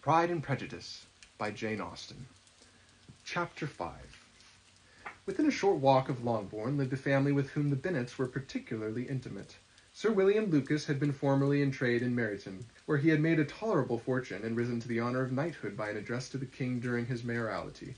Pride and Prejudice by Jane Austen. Chapter 5. Within a short walk of Longbourn lived a family with whom the Bennets were particularly intimate. Sir William Lucas had been formerly in trade in Meryton, where he had made a tolerable fortune and risen to the honour of knighthood by an address to the king during his mayoralty.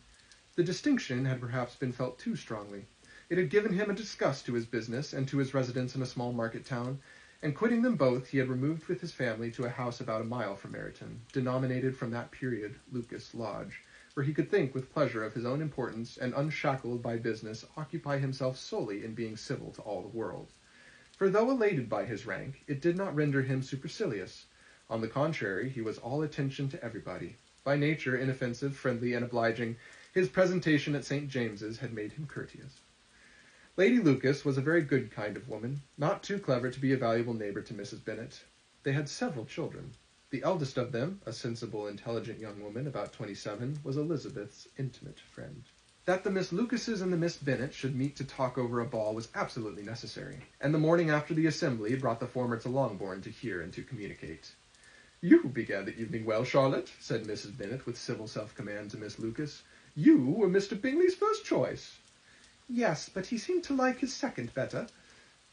The distinction had perhaps been felt too strongly. It had given him a disgust to his business and to his residence in a small market town, and quitting them both, he had removed with his family to a house about a mile from Meryton, denominated from that period Lucas Lodge, where he could think with pleasure of his own importance, and unshackled by business, occupy himself solely in being civil to all the world. For though elated by his rank, it did not render him supercilious. On the contrary, he was all attention to everybody. By nature inoffensive, friendly, and obliging, his presentation at St. James's had made him courteous. Lady Lucas was a very good kind of woman, not too clever to be a valuable neighbour to Mrs. Bennet. They had several children. The eldest of them, a sensible, intelligent young woman about 27, was Elizabeth's intimate friend. That the Miss Lucases and the Miss Bennet should meet to talk over a ball was absolutely necessary, and the morning after the assembly brought the former to Longbourn to hear and to communicate. "You began the evening well, Charlotte," said Mrs. Bennet with civil self-command to Miss Lucas. "You were Mr. Bingley's first choice." "Yes, but he seemed to like his second better."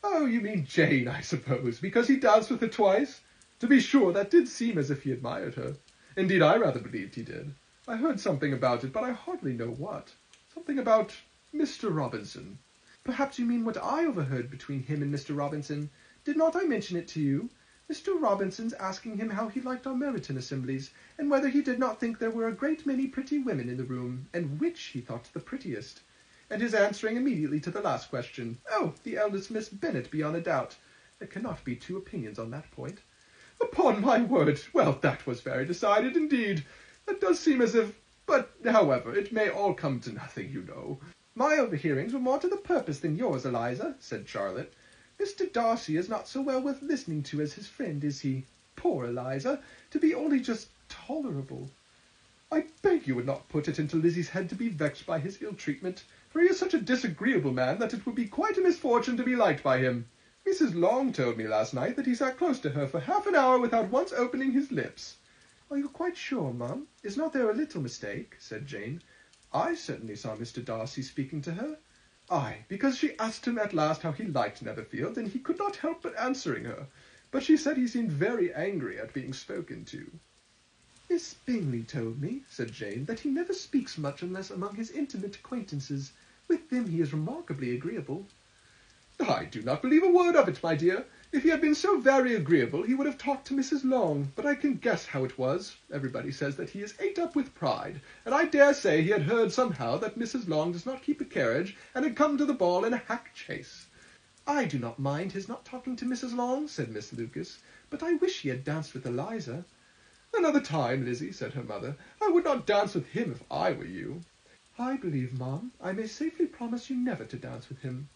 "Oh, you mean Jane, I suppose, because he danced with her twice? To be sure, that did seem as if he admired her. Indeed, I rather believed he did. I heard something about it, but I hardly know what. Something about Mr. Robinson." "Perhaps you mean what I overheard between him and Mr. Robinson. Did not I mention it to you? Mr. Robinson's asking him how he liked our Meryton assemblies, and whether he did not think there were a great many pretty women in the room, and which he thought the prettiest. And his answering immediately to the last question, 'Oh, the eldest Miss Bennet, beyond a doubt.' There cannot be two opinions on that point." "Upon my word! Well, that was very decided indeed. That does seem as if... But, however, it may all come to nothing, you know." "My overhearings were more to the purpose than yours, Eliza," said Charlotte. "Mr. Darcy is not so well worth listening to as his friend, is he? Poor Eliza, to be only just tolerable." "I beg you would not put it into Lizzie's head to be vexed by his ill-treatment, for he is such a disagreeable man that it would be quite a misfortune to be liked by him. Mrs. Long told me last night that he sat close to her for half an hour without once opening his lips." "Are you quite sure, ma'am? Is not there a little mistake?" said Jane. "I certainly saw Mr. Darcy speaking to her." "Aye, because she asked him at last how he liked Netherfield, and he could not help but answering her. But she said he seemed very angry at being spoken to." "Miss Bingley told me," said Jane, "that he never speaks much unless among his intimate acquaintances. With them he is remarkably agreeable." "I do not believe a word of it, my dear. If he had been so very agreeable, he would have talked to Mrs. Long, but I can guess how it was. Everybody says that he is ate up with pride, and I dare say he had heard somehow that Mrs. Long does not keep a carriage, and had come to the ball in a hack chaise." "I do not mind his not talking to Mrs. Long," said Miss Lucas, "but I wish he had danced with Eliza." "Another time, Lizzie," said her mother. "I would not dance with him if I were you." "I believe, ma'am, I may safely promise you never to dance with him."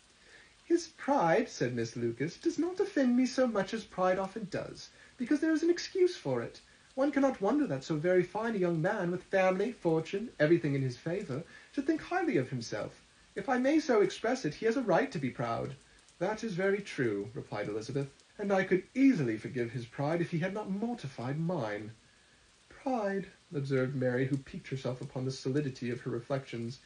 "His pride," said Miss Lucas, "does not offend me so much as pride often does, because there is an excuse for it. One cannot wonder that so very fine a young man, with family, fortune, everything in his favour, should think highly of himself. If I may so express it, he has a right to be proud." "That is very true," replied Elizabeth, "and I could easily forgive his pride if he had not mortified mine." "Pride," observed Mary, who piqued herself upon the solidity of her reflections,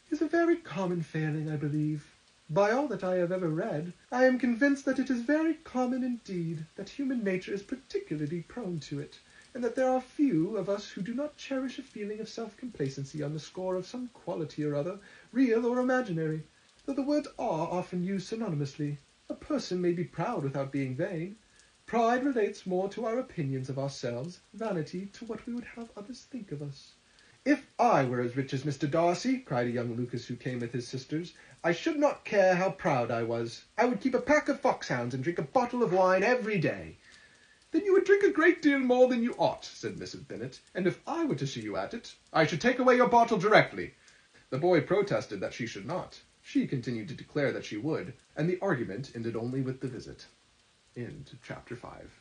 "is a very common failing, I believe. By all that I have ever read, I am convinced that it is very common indeed, that human nature is particularly prone to it, and that there are few of us who do not cherish a feeling of self-complacency on the score of some quality or other, real or imaginary, though the words are often used synonymously. A person may be proud without being vain. Pride relates more to our opinions of ourselves, vanity to what we would have others think of us." "If I were as rich as Mr. Darcy," cried a young Lucas who came with his sisters, "I should not care how proud I was. I would keep a pack of foxhounds and drink a bottle of wine every day." "Then you would drink a great deal more than you ought," said Mrs. Bennet, "and if I were to see you at it, I should take away your bottle directly." The boy protested that she should not. She continued to declare that she would, and the argument ended only with the visit. End of chapter 5.